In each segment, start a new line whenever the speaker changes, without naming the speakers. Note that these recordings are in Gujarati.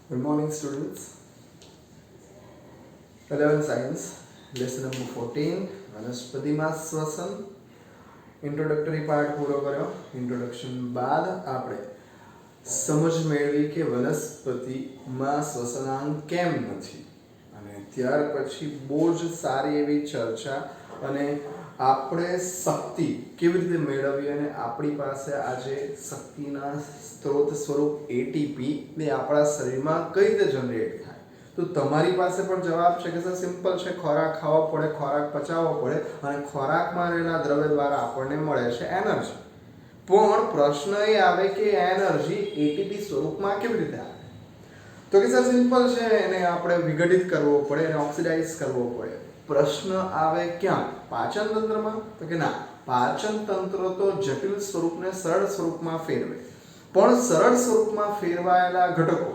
Good morning, students. 11th Science, lesson number 14, વનસ્પતિમાં શ્વસન. ઇન્ટ્રોડક્ટરી પાર્ટ પૂરો કર્યો. ઇન્ટ્રોડક્શન બાદ આપણે સમજ મેળવી કે વનસ્પતિમાં શ્વસનાંગ કેમ નથી, અને ત્યાર પછી બહુ જ સારી એવી ચર્ચા અને આપણે શક્તિ કેવી રીતે મેળવવી અને આપણી પાસે આજે શક્તિના સ્ત્રોત સ્વરૂપ એટીપી ને આપણા શરીરમાં કઈ રીતે જનરેટ થાય. તો તમારી પાસે પણ જવાબ છે કે સર સિમ્પલ છે, ખોરાક ખાવો પડે, ખોરાક પચાવવો પડે અને ખોરાકમાં રહેલા દ્રવ્ય દ્વારા આપણને મળે છે એનર્જી. પણ પ્રશ્ન એ આવે કે એનર્જી એટીપી સ્વરૂપમાં કેવી રીતે આવે? તો કે સર સિમ્પલ છે, એને આપણે વિઘટિત કરવો પડે, એને ઓક્સિડાઇઝ કરવો પડે. પ્રશ્ન આવે ક્યાં? પાચન તંત્રમાં? તો કે ના, પાચન તંત્ર તો જટિલ સ્વરૂપને સરળ સ્વરૂપમાં ફેરવે, પણ સરળ સ્વરૂપમાં ફેરવાયેલા ઘટકો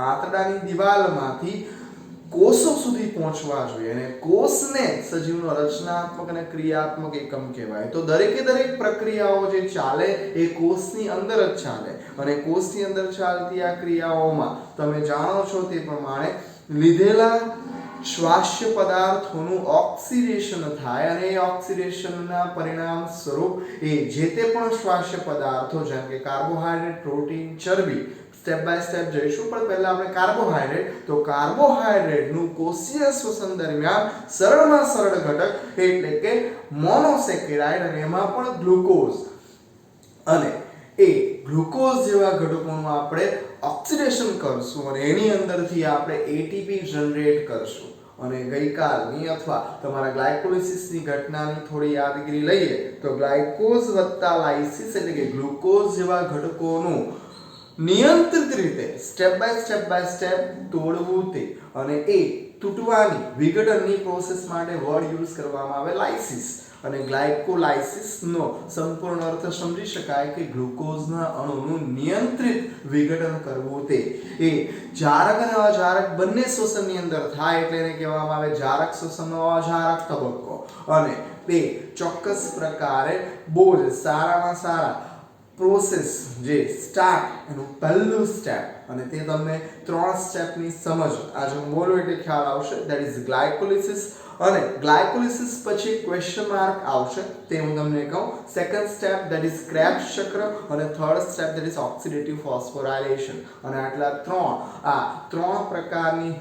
આંતરડાની દિવાલમાંથી કોષો સુધી પહોંચવા જોઈએ, અને કોષને સજીવનો રચનાત્મક અને ક્રિયાત્મક એકમ કહેવાય. તો દરેકે દરેક પ્રક્રિયાઓ જે ચાલે એ કોષની અંદર જ ચાલે, અને કોષની અંદર ચાલતી આ ક્રિયાઓમાં તમે જાણો છો તે પ્રમાણે લીધેલા શ્વાસ્ય પદાર્થોનું ઓક્સિડેશન થાય, અને એ ઓક્સિડેશનના પરિણામ સ્વરૂપ એ જે તે પણ શ્વાસ્ય પદાર્થો જેમ કે કાર્બોહાઈડ્રેટ, પ્રોટીન, ચરબી, સ્ટેપ બાય સ્ટેપ જઈશું, પણ પહેલા આપણે કાર્બોહાઈડ્રેટ. તો કાર્બોહાઈડ્રેટનું કોષીય શ્વસન દરમિયાન સરળમાં સરળ ઘટક એટલે કે મોનોસેકેરાઇડ, અને એમાં પણ ગ્લુકોઝ, અને એ ગ્લુકોઝ જેવા ઘટકોનું આપણે ઓક્સિડેશન કરશું અને એની અંદરથી આપણે એટીપી જનરેટ કરશું. અને ગઈકાલની અથવા તમારા ગ્લાયકોલિસિસની ઘટનાની થોડી યાદગીરી લઈએ તો ગ્લાયકોઝ વત્તા લાઇસિસ એટલે કે ગ્લુકોઝ જેવા ઘટકોનું નિયંત્રિત રીતે સ્ટેપ બાય સ્ટેપ તોડવું તે, અને એ તૂટવાની વિઘટનની પ્રોસેસ માટે વર્ડ યુઝ કરવામાં આવે લાઇસિસ. અને ગ્લાયકોલાઇસિસનો સંપૂર્ણ અર્થ સમજી શકાય કે ગ્લુકોઝના અણુનું નિયંત્રિત વિઘટન કરવું તે. એ જારક અને અજારક બંને શ્વસનની અંદર થાય એટલે એને કહેવામાં આવે જારક શ્વસનનો અજારક તબક્કો. અને તે ચોક્કસ પ્રકારે બહુ જ સારામાં સારા પ્રોસેસ જે સ્ટાર્ટ એનું પહેલું સ્ટેપ, અને તે તમને 3 સ્ટેપની સમજ આજે હું બોલું એટલે ખ્યાલ આવશે. દેટ ઇઝ ગ્લાયકોલિસિસ, અને ગ્લાયકોલિસિસ પછી ક્વેશ્ચન માર્ક આવશે, તે હું તમને કહું. Second step that is crabs ચક્ર, અને third step that is oxidative phosphorylation. અને આટલા ત્રણ પ્રકારની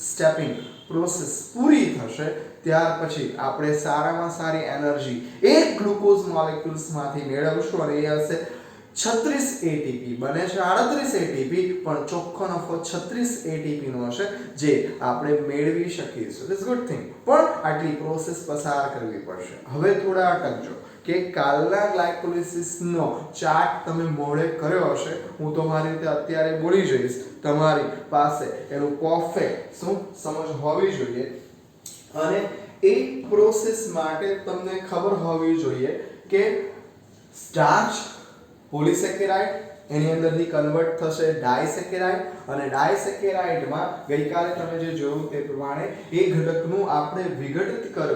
સ્ટેપિંગ પ્રોસેસ પૂરી થશે ત્યાર પછી આપણે સારામાં સારી એનર્જી એક ગ્લુકોઝ મોલેક્યુલ્સમાંથી મેળવશું, અને એ હશે 36 એટીપી. બને છે 38 એટીપી, પણ ચોખ્ખો નફો 36 એટીપી નો હશે જે આપણે મેળવી શકીશું. ઇટ્સ ગુડ થિંગ, પણ આટલી પ્રોસેસ પસાર કરવી પડશે. હવે થોડા અટકજો કે કાલના ગ્લાયકોલિસિસનો ચાર્ટ તમે મોડે કર્યો હશે, હું તો મારી રીતે અત્યારે બોલી જઈશ, તમારી પાસે એનું પરફેક્ટ શું સમજ હોવી જોઈએ. અને એ પ્રોસેસ માટે તમને ખબર હોવી જોઈએ કે સ્ટાર્ચ પોલિસેકેરાઇડ એની અંદરથી કન્વર્ટ થશે ડાયસેકેરાઇડ, અને ડાયસેકેરાઇડમાં ગઈકાલે તમે જે જોયું તે પ્રમાણે એ ઘટકનું આપણે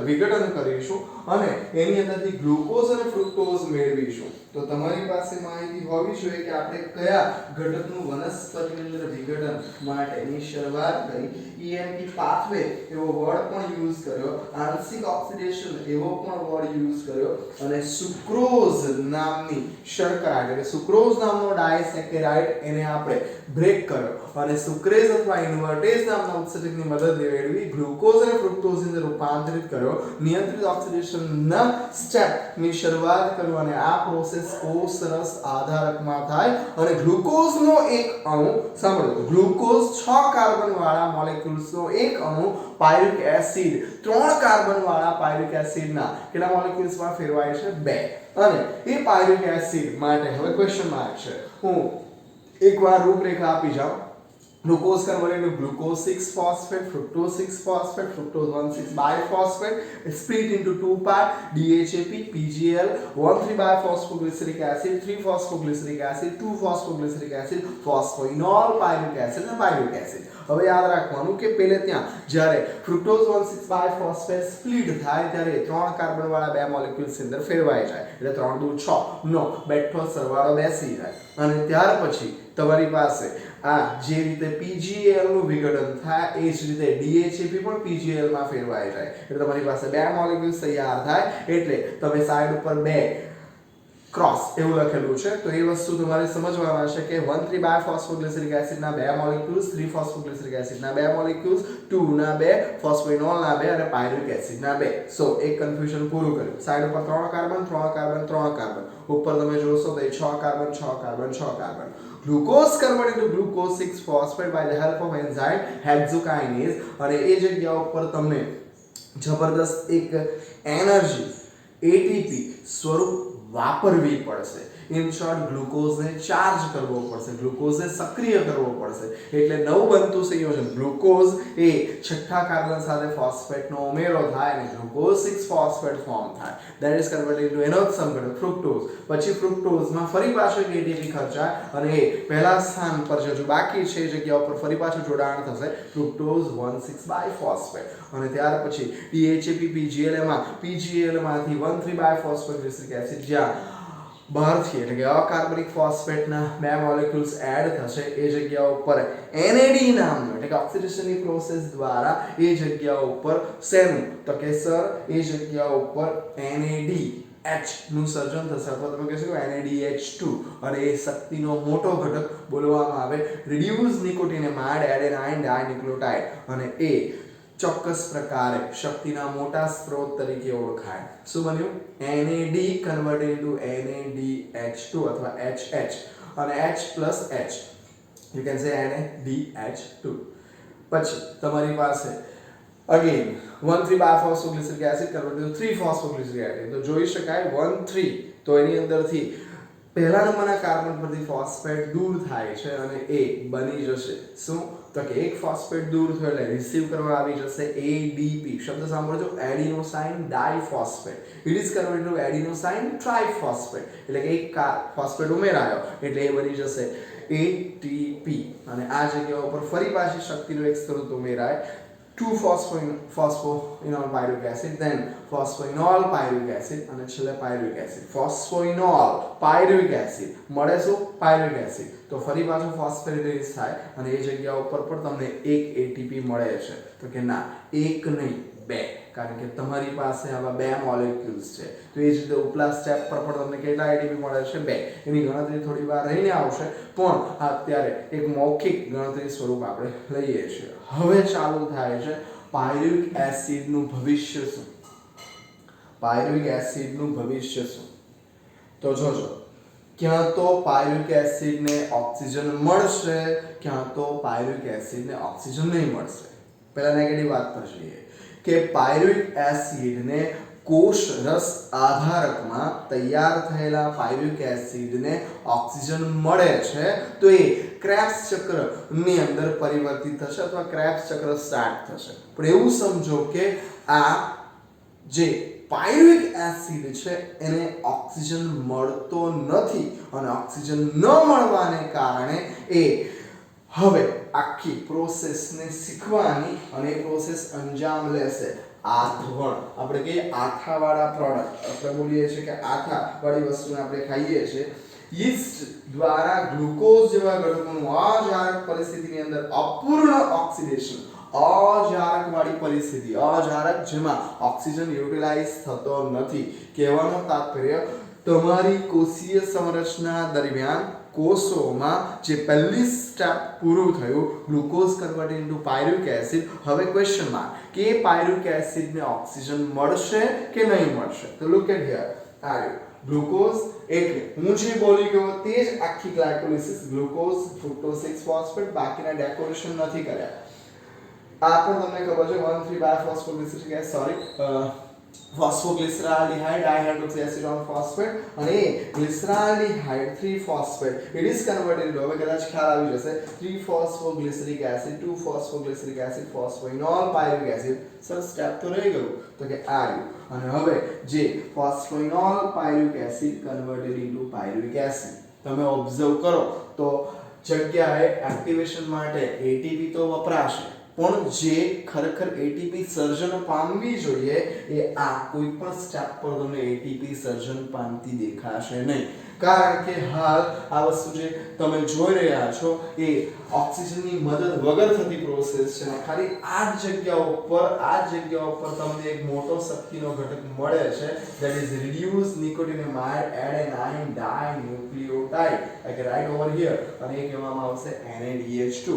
વિઘટન કરીશું અને એની અંદરથી ગ્લુકોઝ અને ફ્રુક્ટોઝ મેળવીશું. તો તમારી પાસે માહિતી હોવી જોઈએ કે આપણે કયા ઘટકનું વનસ્પતિની અંદર વિઘટન માટેની શરૂઆત કરી. EMP પાથવે એવો વર્ડ પણ યુઝ કર્યો, આંશિક ઓક્સિડેશન એવો પણ વર્ડ યુઝ કર્યો, અને સુક્રોઝ નામની શર્કરા એટલે સુક્રોઝ નામનો ડાયસેકેરાઇડ એને આપણે બ્રેક કર્યો, અને સુક્રેઝ અથવા ઇન્વર્ટેઝ નામના ઉત્સેચકની મદદ મેળવી ગ્લુકોઝ અને ફ્રુક્ટોઝની અંદર રૂપાંતરિત કર્યો, નિયંત્રિત ઓક્સિડેશનના સ્ટેપની શરૂઆત કર્યો, અને આ પ્રોસેસ કોષરસ આધારકમાં થાય, અને ગ્લુકોઝનો એક અણુ સાંભળો, ગ્લુકોઝ 6 કાર્બન વાળા મોલેક્યુલ્સનો એક અણુ પાયરુક એસિડ 3 કાર્બન વાળા પાયરુક એસિડના કેટલા મોલેક્યુલ્સમાં ફેરવાય છે? 2. અને એ પાયરુક એસિડ માટે હવે ક્વેશ્ચન માર્ક છે. હું એકવાર રૂપરેખા આપી જાઉં. Glucose converted to glucose 6-phosphate, fructose 6-phosphate, fructose 1,6 biphosphate. It's split into 2 parts: DHAP, PGL, 1,3-biphosphoglyseric acid, 3-phosphoglyceric acid, 2-phosphoglyceric acid, phosphoenol, pyruvic acid and pyruvic acid. હવે યાદ રાખવાનું કે પહેલે ત્યાં જ્યારે ફ્રુક્ટોઝ 1,6 બાયફોસ્ફેટ સ્પ્લિટ થાય ત્યારે 3 કાર્બન વાળા 2 મોલેક્યુલ્સ અંદર ફેરવાઈ જાય, એટલે 3 દુ 6 નો બેઠો સરવાળો બેસી જાય, અને ત્યાર પછી તમારી પાસે આ જે રીતે PgAl નું વિઘટન થાય એ જ રીતે DHAP પણ PgAl માં ફેરવાઈ જાય એટલે તમારી પાસે બે મોલેક્યુલ્સ તૈયાર થાય એટલે તમે સાઈડ ઉપર બે ક્રોસ એવું લખેલું છે તો એ વસ્તુ તમારે સમજવાના છે કે 1,3 બાયફોસ્ફોગ્લિસરિક એસિડના બે મોલેક્યુલ્સ 3 ફોસ્ફોગ્લિસરિક એસિડના બે મોલેક્યુલ્સ 2 ના બે ફોસ્ફેનોલના બે અને પાયરુવિક એસિડના બે સો એક કન્ફ્યુઝન પૂરું કર્યું સાઈડ ઉપર 3 કાર્બન 3 કાર્બન 3 કાર્બન ઉપર તમે જોશો તો 6 carbon 6 carbon 6 carbon glucose convert into glucose 6 phosphate by the help of enzyme hexokinase અને એ જગ્યા ઉપર તમને જબરદસ્ત એક એનર્જી એટીપી સ્વરૂપ વાપરવી પડશે ઇન શોર્ટ ગ્લુકોઝને ચાર્જ કરવો પડશે ગ્લુકોઝને સક્રિય કરવો પડશે એટલે નવું બનતું સંયોજન ગ્લુકોઝ એ છઠ્ઠા કાર્બન સાથે ફોસ્ફેટનો ઉમેરો થાય અને ગ્લુકોઝ 6 ફોસ્ફેટ ફોર્મ થાય ધેટ ઇઝ કન્વર્ટેડ ઇન્ટુ એનો જ સંઘટન ફ્રુક્ટોઝ પછી ફ્રુક્ટોઝમાં ફરી પાછું એટીપી ખર્ચાય અને એ પહેલા સ્થાન પર જે બાકી છે એ જગ્યા ઉપર ફરી પાછું જોડાણ થશે ફ્રુક્ટોઝ 1,6 બાયફોસ્ફેટ અને ત્યાર પછી DHAP PGAL માંથી 1,3 બાયફોસ્ફોગ્લિસરિક એસિડ જ્યાં બહારથી એટલે કે અકાર્બનિક ફોસ્ફેટના બે મોલેક્યુલ્સ એડ થશે એ જગ્યા ઉપર NAD નામનું એટલે કે ઓક્સિડેશનની પ્રોસેસ દ્વારા એ જગ્યા ઉપર શેનું તો કે સર એ જગ્યા ઉપર NAD H નું સર્જન થશે અથવા તમે કહેશો NADH2 અને એ શક્તિનો મોટો ઘટક બોલવામાં આવે રિડ્યુસ નિકોટિનેમાઇડ એડેનાઇન ડાયન્યુક્લિયોટાઇડ અને એ ચોક્કસ પ્રકારે શક્તિના મોટા સ્ત્રોત તરીકે ઓળખાય શું બન્યું NAD કન્વર્ટેડ ઇન્ટુ NADH2 અથવા HH અને H+H you can say NADH2 પછી તમારી પાસે again 1,3 biphosphoglyceric acid converted into 3 phosphoglyceric acid તો જોઈ શકાય 1,3 તો એની અંદરથી પહેલા નંબરના કાર્બન પરથી ફોસ્ફેટ દૂર થાય છે અને એ બની જશે શું તો કે એક ફોસ્ફેટ દૂર થયો એટલે રિસીવ કરવા આવી જશે ADP શબ્દ સાંભળજો adenosine diphosphate it is converted to adenosine triphosphate એટલે કે એક ફોસ્ફેટ ઉમેરાયો એટલે એ બની જશે ATP અને આ જગ્યા ઉપર ફરી પાછી શક્તિનો એક સ્ત્રોત ઉમેરાય 2 phosphoenol pyruvic acid then phosphoenol pyruvic acid અને છેલ્લે pyruvic acid phosphoenol pyruvic acid મળે શું pyruvic acid તો ફરી પાછું ફોસ્ફેરિલેઝ થાય અને એ જગ્યા ઉપર પણ તમને એક ATP મળે છે તો કે ના એક નહીં બે કારણ કે તમારી પાસે આવા બે મોલેક્યુલ્સ છે તો એ જ રીતે ઉપલા સ્ટેપ પર પણ તમને કેટલા ATP મળે છે બે એની ગણતરી થોડી વાર રહીને આવશે પણ અત્યારે એક મૌખિક ગણતરી સ્વરૂપ આપણે લઈએ છીએ હવે ચાલુ થાય છે પાયરુવિક એસિડનું ભવિષ્ય શું પાયરુવિક એસિડનું ભવિષ્ય શું તો જોજો ક્યાં તો પાયરુવિક એસિડને ઓક્સિજન મળશે ક્યાં તો પાયરુવિક એસિડને ઓક્સિજન નહીં મળશે પહેલા નેગેટિવ વાત પર જઈએ કે પાયરુવિક એસિડને કોષ રસ આધારકમાં તૈયાર થયેલા પાયરુવિક એસિડને ઓક્સિજન મળે છે તો એ ક્રેબ્સ ચક્રની અંદર પરિવર્તિત થશે અથવા ક્રેબ્સ ચક્ર સ્ટાર્ટ થશે પણ એવું સમજો કે આ જે પાયરુવિક એસિડ છે એને ઓક્સિજન મળતો નથી અને ઓક્સિજન ન મળવાને કારણે એ હવે આખી પ્રોસેસને શીખવાની અને એ પ્રોસેસ અંજામ લેશે આથવણ આપણે કહીએ આથાવાળા પ્રોડક્ટ આપણે બોલીએ છીએ કે આથાવાળી વસ્તુને આપણે ખાઈએ છીએ યીસ્ટ દ્વારા ગ્લુકોઝ જેવા ઘટકોનું અજારક પરિસ્થિતિની અંદર અપૂર્ણ ઓક્સિડેશન અજારકવાળી પરિસ્થિતિ અજારક જેમાં ઓક્સિજન યુટિલાઇઝ થતો નથી કહેવાનું તાત્પર્ય તમારી કોષીય સંરચના દરમિયાન કોષોમાં જે પહેલી સ્ટેપ પૂરું થયું glucose converted into pyruvic acid હવે ક્વેશ્ચન માર્ક કે પાયરુવિક એસિડને ઓક્સિજન મળશે કે નહીં મળશે તો look at here are glucose એટલે હું જે બોલી ગયો તે જ આખી ગ્લાયકોલિસિસ ગ્લુકોઝ ફ્રુક્ટોઝ 6 ફોસ્ફેટ બાકીના ડેકોરેશન નથી કર્યા આ પણ તમને ખબર છે 1,3 biphosphoglyceric acid sorry phosphoglyceraldehyde dihydroxyacetone phosphate અને glyceraldehyde 3 phosphate it is converted into હવે કદાચ ખ્યાલ આવી જશે 3 phosphoglyceric acid 2 phosphoglyceric acid phosphoenol pyruvic acid sir step તો રહી ગયું તો કે આ અને હવે જે phosphoenol pyruvic acid converted into pyruvic acid તમે ઓબ્ઝર્વ કરો તો જગ્યાએ એક્ટિવેશન માટે ATP તો વપરાશે પણ જે ખરેખર ATP સર્જન પામવી જોઈએ એ આ કોઈ પણ સ્ટેપ પર તમને ATP સર્જન પામતી દેખાશે નહીં કારણ કે હાલ આ વસ્તુ જે તમે જોઈ રહ્યા છો એ ઓક્સિજનની મદદ વગર થતી પ્રોસેસ છે, અને ખાલી આ જ જગ્યાઓ પર તમને એક મોટો શક્તિનો ઘટક મળે છે, that is reduced nicotinamide adenine dinucleotide, like right over here, અને એ કહેવામાં આવશે NADH2.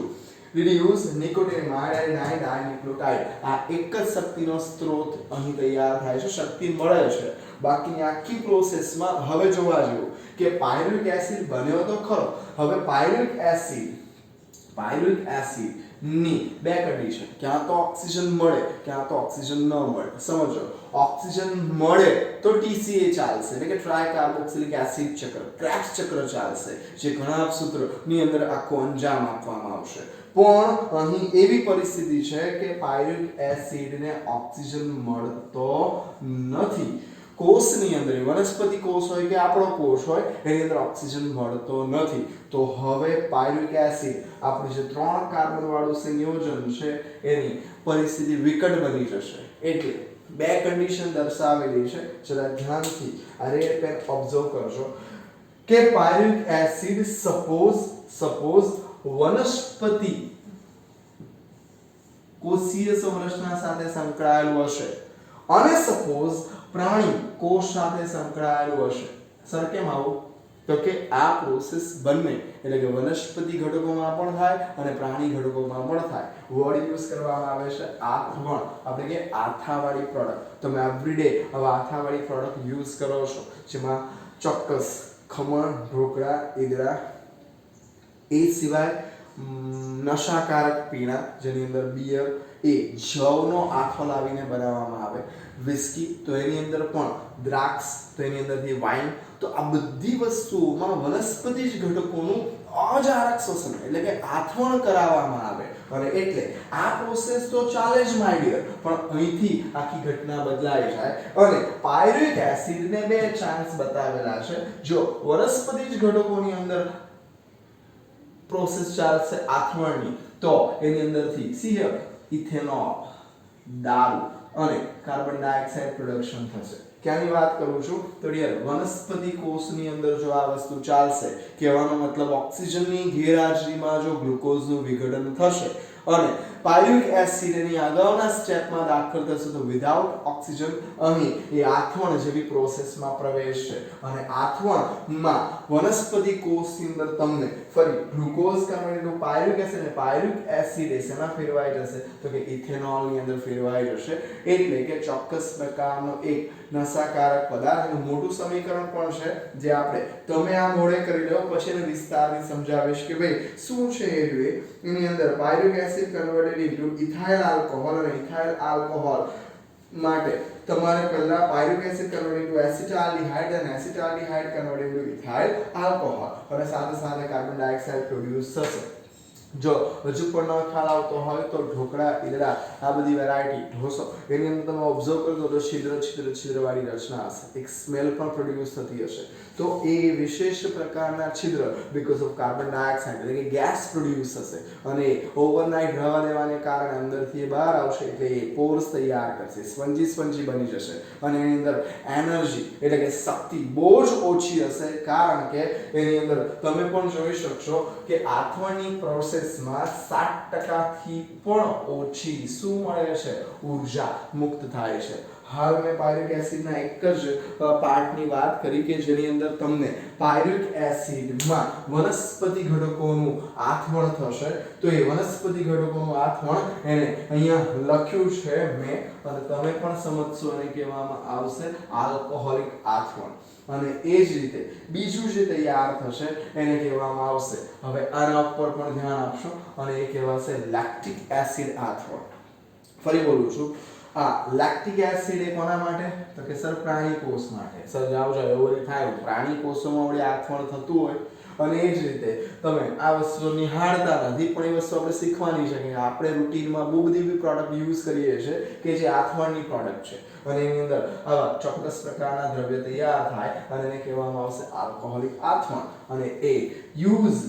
reduced nicotinamide adenine dinucleotide. આ એક જ શક્તિનો સ્ત્રોત અહીં તૈયાર થાય છે, શક્તિ મળે છે. બાકીની આખી પ્રોસેસમાં હવે જોવા જેવું કે પાયરુવિક એસિડ બન્યો તો ખરો. હવે પાયરુવિક એસિડ ની બે કન્ડિશન, ક્યાં તો ઓક્સિજન મળે, ક્યાં તો ઓક્સિજન ન મળે. સમજો, ઓક્સિજન મળે તો TCA ચાલશે, એટલે કે ટ્રાયકાર્બોક્સિલિક એસિડ ચક્ર, ક્રેબ્સ ચક્ર ચાલશે, જે ઘણા સૂત્રોની અંદર આખો અંજામ આપવામાં આવશે. પણ અહીં એવી પરિસ્થિતિ છે કે પાયરુવિક એસિડને ઓક્સિજન મળતો નથી. કોષની અંદર, વનસ્પતિ કોષ હોય કે આપણો કોષ હોય, એની અંદર ઓક્સિજન મળતો નથી. તો હવે પાયરુવિક એસિડ, આપણું જે 3 કાર્બન વાળું સંયોજન છે, એની પરિસ્થિતિ વિકટ બની જશે. એટલે બે કન્ડિશન દર્શાવેલી છે, જરા ધ્યાનથી આ રેડ પેન ઓબ્ઝર્વ કરજો કે પાયરુવિક એસિડ સપોઝ વનસ્પતિ કોષીય સંરચના સાથે સંકળાયેલું હશે, અને સપોઝ પ્રાણી કોષ સાથે સંકળાયેલું હશે. સર કેમ આવું? તો કે આ પ્રોસેસ બંને, એટલે કે વનસ્પતિ ઘટકોમાં પણ થાય અને પ્રાણી ઘટકોમાં પણ થાય. વર્ડ યુઝ કરવામાં આવે છે આથવણ, આપણે કે આથાવાળી પ્રોડક્ટ. તમે એવરીડે હવે આથાવાળી પ્રોડક્ટ યુઝ કરો છો, જેમાં ચોક્કસ ખમણ, ઢોકળા, ઈદડા, એ સિવાય નશાકારક પીણા, જેની અંદર બિયર, એ જવનો આથો લાવીને બનાવવામાં આવે. વિસ્કી, તો એની અંદર પણ દ્રાક્ષ, તો એની અંદરથી વાઇન. તો આ બધી વસ્તુઓમાં વનસ્પતિ જ ઘટકોનું અજારક શોષણ, એટલે કે આથવણ કરાવવામાં આવે. અને એટલે આ પ્રોસેસ તો ચાલે જ માય ડિયર, પણ અહીંથી આખી ઘટના બદલાઈ જાય. અને પાયરુવિક એસિડને બે ચાન્સ બતાવેલા છે. જો વનસ્પતિ જ ઘટકોની અંદર પ્રોસેસ ચાલશે આથવણની, તો એની અંદરથી સી હિયર ઇથેનોલ, દારૂ અને કાર્બન ડાયોક્સાઇડ પ્રોડક્શન થશે. ક્યાંની વાત કરું છું? તો ડિયર, વનસ્પતિ કોષની અંદર જો આ વસ્તુ ચાલશે, કહેવાનો મતલબ ઓક્સિજનની ગેરહાજરીમાં જો ગ્લુકોઝનું વિઘટન થશે અને પાયરુવિક એસિડની આગળના સ્ટેપમાં દાખલ થશે, તો વિધાઉટ ઓક્સિજન અહીં એ આથવણ જેવી પ્રોસેસમાં પ્રવેશશે. અને આથવણમાં વનસ્પતિ કોષની અંદર તમને ફરી ગ્લુકોઝ કન્વર્ટેડ પાયરુવિક એસિડ, અને પાયરુવિક એસિડ શેમાં ફેરવાઈ જશે? તો કે ઇથેનોલની અંદર ફેરવાઈ જશે. એટલે કે ચોક્કસ પ્રકારનો એક નશાકારક પદાર્થ. મોટું સમીકરણ પણ છે, જે આપણે તમે આ મોડે કરી લો, પછી એને વિસ્તારથી સમજાવીશ કે ભાઈ શું છે એ. એની અંદર pyruvic acid converted into ethyl alcohol, અને ઇથાઇલ આલ્કોહોલ માટે તમારે પહેલા pyruvic acid converted into acetaldehyde, અને acetaldehyde converted into ethyl alcohol, અને સાથે સાથે કાર્બન ડાયોક્સાઇડ પ્રોડ્યુસ થશે. જો હજુ પણ ન ખ્યાલ આવતો હોય તો ઢોકળા, ઈદડા, આ બધી વેરાયટી, ઢોસો, એની અંદર તમે ઓબ્ઝર્વ કરજો તો છિદ્રવાળી રચના હશે, એક સ્મેલ પણ પ્રોડ્યુસ થતી હશે. તો એ વિશેષ પ્રકારના છિદ્ર બીકોઝ ઓફ કાર્બન ડાયોક્સાઇડ, એટલે કે ગેસ પ્રોડ્યુસ થશે, અને ઓવરનાઇટ રહેવા દેવાને કારણે અંદરથી એ બહાર આવશે, એટલે એ પોર્સ તૈયાર કરશે, સ્પંજી બની જશે. અને એની અંદર એનર્જી, એટલે કે શક્તિ બહુ જ ઓછી હશે, કારણ કે એની અંદર તમે પણ જોઈ શકશો કે આથવણની પ્રોસેસમાં 7% પણ ઓછી શું મળે છે? ઉર્જા મુક્ત થાય છે. હાલ મેં પાયરુવિક એસિડના એક જ પાર્ટની વાત કરી કે જેની અંદર તમને પાયરુવિક એસિડમાં વનસ્પતિ ઘટકોનું આથવણ થશે. તો એ વનસ્પતિ ઘટકોનું આથવણ એને અહીંયા લખ્યું છે મેં, અને તમે પણ સમજશો, અને કહેવામાં આવશે આલ્કોહોલિક આથવણ. અને એ જ રીતે બીજું જે તૈયાર થશે એને કહેવામાં આવશે, હવે આના ઉપર પણ ધ્યાન આપશો, અને એ કહેવાશે લેક્ટિક એસિડ આથવણ. ફરી બોલું છું, આ લેક્ટિક એસિડ એ કોના માટે? તો કે સર પ્રાણી કોષ માટે. સર જાવ એવું થાય, પ્રાણી કોષોમાં વળી આથવણ થતું હોય. અને એ જ રીતે તમે આ વસ્તુ નિહાળતા નથી, પણ એ વસ્તુ આપણે શીખવાની છે કે આપણે રૂટીનમાં બહુ બધી પ્રોડક્ટ યુઝ કરીએ છીએ કે જે આથવણની પ્રોડક્ટ છે, અને એની અંદર આવા ચોક્કસ પ્રકારના દ્રવ્ય તૈયાર થાય, અને એને કહેવામાં આવશે આલ્કોહોલિક આથવણ. અને એ યુઝ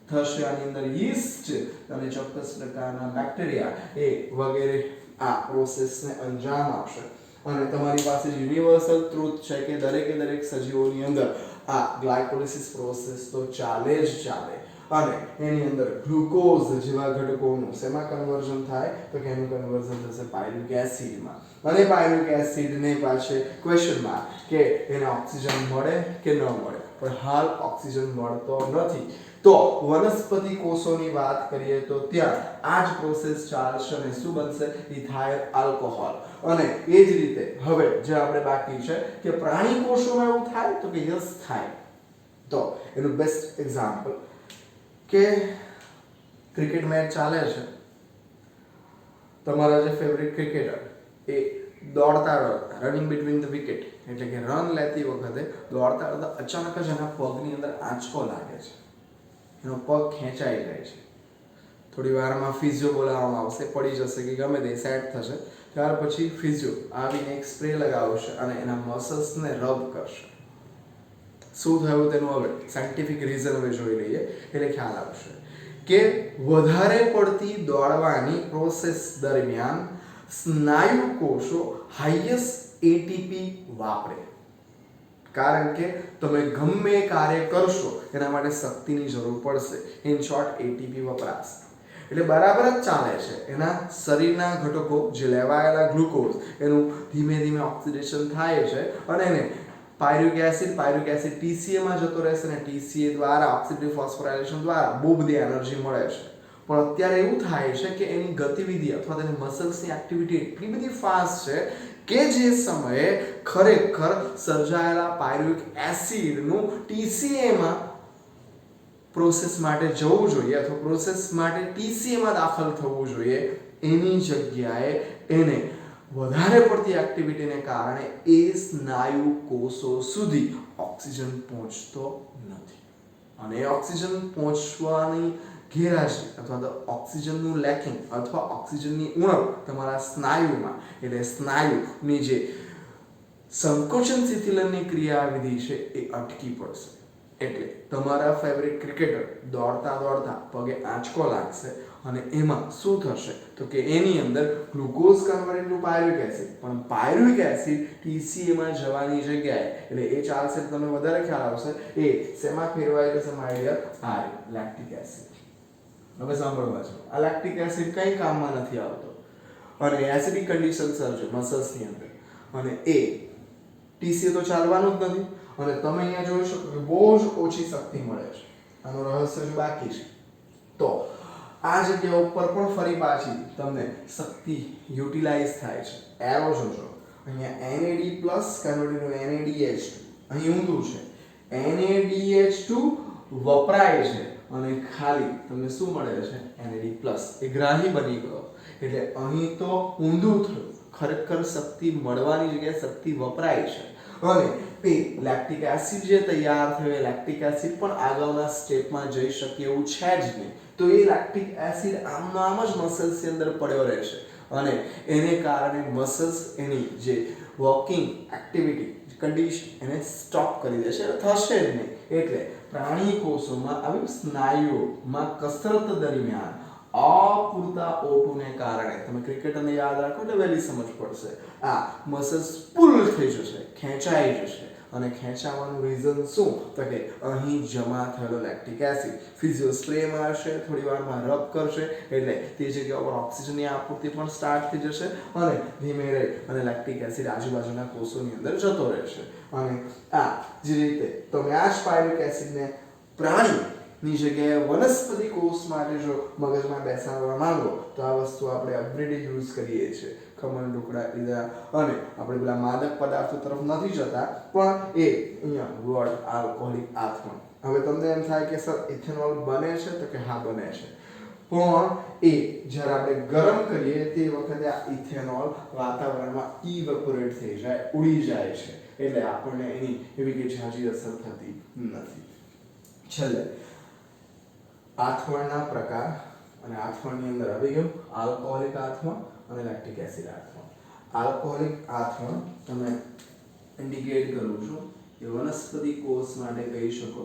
થશે આની અંદર યીસ્ટ અને ચોક્કસ પ્રકારના બેક્ટેરિયા એ વગેરે આ પ્રોસેસને અંજામ આપશે. અને તમારી પાસે યુનિવર્સલ ટ્રુથ છે કે દરેકે દરેક સજીવોની અંદર આ ગ્લાયકોલિસિસ પ્રોસેસ તો ચાલે જ ચાલે અને એની અંદર ગ્લુકોઝ જેવા ઘટકોનું શેમાં કન્વર્ઝન થાય તો કે એનું કન્વર્ઝન થશે પાયરુવેટ એસિડમાં અને પાયરુવેટ એસિડને પાસે ક્વેશ્ચન માર્ક કે એને ઓક્સિજન મળે કે ન મળે પણ હાલ ઓક્સિજન મળતો નથી તો વનસ્પતિ કોષોની વાત કરીએ તો ત્યાં આ જ પ્રોસેસ ચાલશે અને શું બનશે ઇથાઇલ આલ્કોહોલ અને એ જ રીતે હવે જે આપણે બાકી છે કે પ્રાણી કોષોમાં એવું થાય તો કે યસ થાય તો એનું બેસ્ટ એક્ઝામ્પલ કે ક્રિકેટ મેચ ચાલે છે તમારા જે ફેવરિટ ક્રિકેટર એ દોડતા રનિંગ બિટવીન ધ વિકેટ એટલે કે રન લેતી વખતે દોડતા અચાનક જ એના પગની અંદર આંચકો લાગે છે એનો પગ ખેંચાઈ જાય છે થોડી વારમાં ફિઝિયો બોલાવવામાં આવશે પડી જશે કે ગમે તે સેટ થશે ત્યાર પછી ફિઝિયો આવીને એક સ્પ્રે લગાવશે અને એના મસલ્સને રબ કરશે શું થયું તેનું હવે સાયન્ટિફિક રીઝન હવે જોઈ લઈએ એટલે ખ્યાલ આવશે કે વધારે પડતી દોડવાની પ્રોસેસ દરમિયાન સ્નાયુ કોષો હાઈએસ્ટ એટીપી વાપરે કારણ કે તમે ગમે કાર્ય કરશો એના માટે શક્તિની જરૂર પડશે ઇન શોર્ટ એટીપી વપરાશ એટલે બરાબર જ ચાલે છે એના શરીરના ઘટકો જે લેવાયેલા ગ્લુકોઝ એનું ધીમે ધીમે ઓક્સિડેશન થાય છે અને એને પાયરુવેટ એસિડ TCA માં જતો રહેશે અને TCA દ્વારા ઓક્સિડેટિવ ફોસ્ફોરાયલેશન દ્વારા બહુ બધી એનર્જી મળે છે પણ અત્યારે એવું થાય છે કે એની ગતિવિધિ અથવા તેની મસલ્સની એક્ટિવિટી એટલી બધી ફાસ્ટ છે કે જે સમયે ખરેખર સર્જાયેલા પાયરુવેટ એસિડનું TCA માં પ્રોસેસ માટે જવું જોઈએ અથવા પ્રોસેસ માટે TCA માં દાખલ થવું જોઈએ એની જગ્યાએ એને વધારે પડતી એક્ટિવિટીને કારણે એ સ્નાયુ કોષો સુધી ઓક્સિજન પહોંચતો નથી અને ઓક્સિજન પહોંચવાની ગેરહાજરી અથવા તો ઓક્સિજનનું લેકિંગ અથવા ઓક્સિજનની ઉણપ તમારા સ્નાયુમાં એટલે સ્નાયુની જે સંકોચન શિથિલનની ક્રિયાવિધિ છે એ અટકી પડશે એટલે તમારા ફેવરિટ ક્રિકેટર દોડતા દોડતા પગે આંચકો લાગશે અને એમાં શું થશે તો કે એની અંદર glucose convert to pyruvate acid પણ પાયરુવેટ એસિડ TCA માં જવાની જગ્યાએ એટલે એ ચાલશે તમને વધારે ખ્યાલ આવશે એ શેમાં ફેરવાઈ જશે માય ડિયર લેક્ટિક એસિડ હવે સાંભળવા છો આ લેક્ટિક એસિડ કઈ કામમાં નથી આવતો અને એસિડિક કન્ડિશન સર્જે મસલ્સની અંદર અને એ TCA તો ચાલવાનું જ નથી અને તમે અહીંયા જોઈ શકો કે બહુ જ ઓછી શક્તિ મળે છે આનું રહસ્ય જ બાકી છે તો આ જગ્યા ઉપર પણ ફરી પાછી તમને શક્તિ યુટિલાઇઝ થાય છે એરો જોજો અહીંયા NAD+ કન્વર્ટેડ ટુ NADH2 અહીં ઊંધું છે NADH2 વપરાય છે અને ખાલી તમને શું મળે છે NAD+ એ ગ્રાહી બની ગયો એટલે અહીં તો ઊંધું થયું ખરેખર શક્તિ મળવાની જગ્યાએ શક્તિ વપરાય છે અને એ લેક્ટિક એસિડ જે તૈયાર થયો એ લેક્ટિક એસિડ પણ આગળના સ્ટેપમાં જઈ શકે એવું છે જ નહીં તો એ લેક્ટિક એસિડ આમનો આમ જ મસલ્સની અંદર પડ્યો રહેશે અને એને કારણે મસલ્સ એની જે વોકિંગ એક્ટિવિટી કન્ડિશન એને સ્ટોપ કરી દેશે એટલે થશે જ નહીં એટલે પ્રાણી કોષોમાં આવી સ્નાયુઓમાં કસરત દરમિયાન અપૂરતા O2 ને કારણે તમે ક્રિકેટરને યાદ રાખો એટલે વહેલી સમજ પડશે આ મસલ્સ પુલ થઈ જશે ખેંચાઈ જશે અને ખેંચાવાનું રીઝન શું તો કે અહીં જમા થયેલો લેક્ટિક એસિડ ફિઝિયો સ્પ્રે મારશે થોડી વારમાં રબ કરશે એટલે તે જગ્યા પર ઓક્સિજનની આપૂર્તિ પણ સ્ટાર્ટ થઈ જશે અને ધીમે રહી અને લેક્ટિક એસિડ આજુબાજુના કોષોની અંદર જતો રહેશે અને આ જે રીતે તમે આ પાયરુવેટ એસિડને પ્રાણીની જગ્યાએ વનસ્પતિ કોષ માટે જો મગજમાં બેસાડવા માંગો તો આ વસ્તુ આપણે અપગ્રેડ યુઝ કરીએ છીએ ખમણ ઢોકળા લીધા અને આપણે પેલા માદક પદાર્થો તરફ નથી જતા પણ એ અહીંયા વર્ડ આલ્કોહોલિક આથમણ હવે તમને એમ થાય કે સર ઇથેનોલ બને છે તો કે હા બને છે પણ એ જ્યારે આપણે ગરમ કરીએ તે વખતે આ ઇથેનોલ વાતાવરણમાં ઇવેપોરેટ થઈ જાય ઉડી જાય છે એટલે આપણને એની એવી કે ઝાઝી અસર થતી નથી છેલ્લે આથમણના પ્રકાર અને આથમણની અંદર આવી ગયું આલ્કોહોલિક આથમણ અને લેક્ટિક એસિડ આથમણ આલ્કોહોલિક આથમણ તમે ઇન્ડિકેટ કરું છું કે વનસ્પતિ કોષ માટે કહી શકો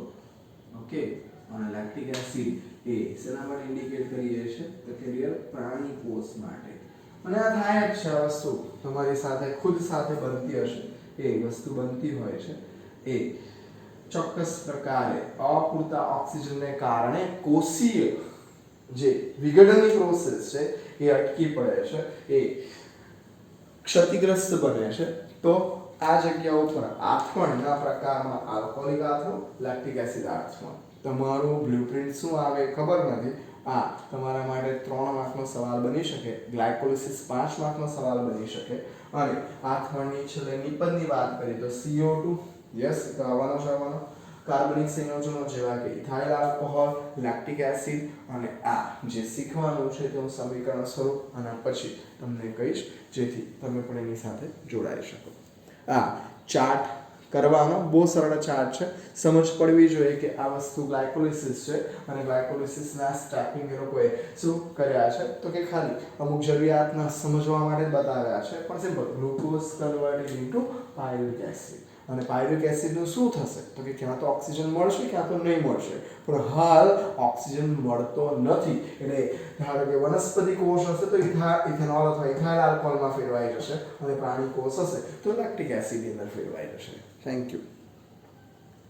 ઓકે અને લેક્ટિક એસિડ એ શેના માટે ઇન્ડિકેટ કરીએ છીએ તો કે રિયલ પ્રાણી કોષ માટે અને આ થાય જ છે આ વસ્તુ તમારી સાથે ખુદ સાથે બનતી હશે એ વસ્તુ બનતી હોય છે એ ચોક્કસ પ્રકારે અપૂરતા ઓક્સિજનને કારણે કોષીય જે વિઘટનની પ્રોસેસ છે એ અટકી પડે છે, એ ક્ષતિગ્રસ્ત બને છે. તો આ જગ્યા ઉપર આથવણના પ્રકારમાં આલ્કોહોલિક આથવણ, લેક્ટિક એસિડ આથવણ. તમારું બ્લુપ્રિન્ટ શું આવે ખબર નથી. આ તમારા માટે 3 માર્કનો સવાલ બની શકે, ગ્લાયકોલિસિસ 5 માર્કનો સવાલ બની શકે. અને આથવણની છેલ્લે નિપજની વાત કરીએ તો CO2, યસ તો આવવાનો છે, આવવાનો. કાર્બનિક સંયોજનો જેવા કે ઇથાઇલ આલ્કોહોલ, લેક્ટિક એસિડ, અને આ જે શીખવાનું છે તે હું સમીકરણ સ્વરૂપ આના પછી તમને કહીશ, જેથી તમે પણ એની સાથે જોડાઈ શકો. આ ચાર્ટ કરવાનો બહુ સરળ ચાર્ટ છે. સમજ પડવી જોઈએ કે આ વસ્તુ ગ્લાયકોલિસિસ છે અને ગ્લાયકોલિસિસના સ્ટેપિંગ એ લોકોએ શું કર્યા છે તો કે ખાલી અમુક જરૂરિયાતના સમજવા માટે બતાવ્યા છે. પણ simple, glucose converted into pyruvic acid. અને પાયરુવિક એસિડનું શું થશે તો કે ક્યાં તો ઓક્સિજન મળશે, ક્યાં તો નહીં મળશે. પણ હાલ ઓક્સિજન મળતો નથી, એટલે ધારો કે વનસ્પતિ કોષ હશે તો ઇથેનોલ અથવા ઇથાઇલ આલ્કોહોલમાં ફેરવાઈ જશે, અને પ્રાણી કોષ હશે તો લેક્ટિક એસિડની અંદર ફેરવાઈ જશે. Thank you.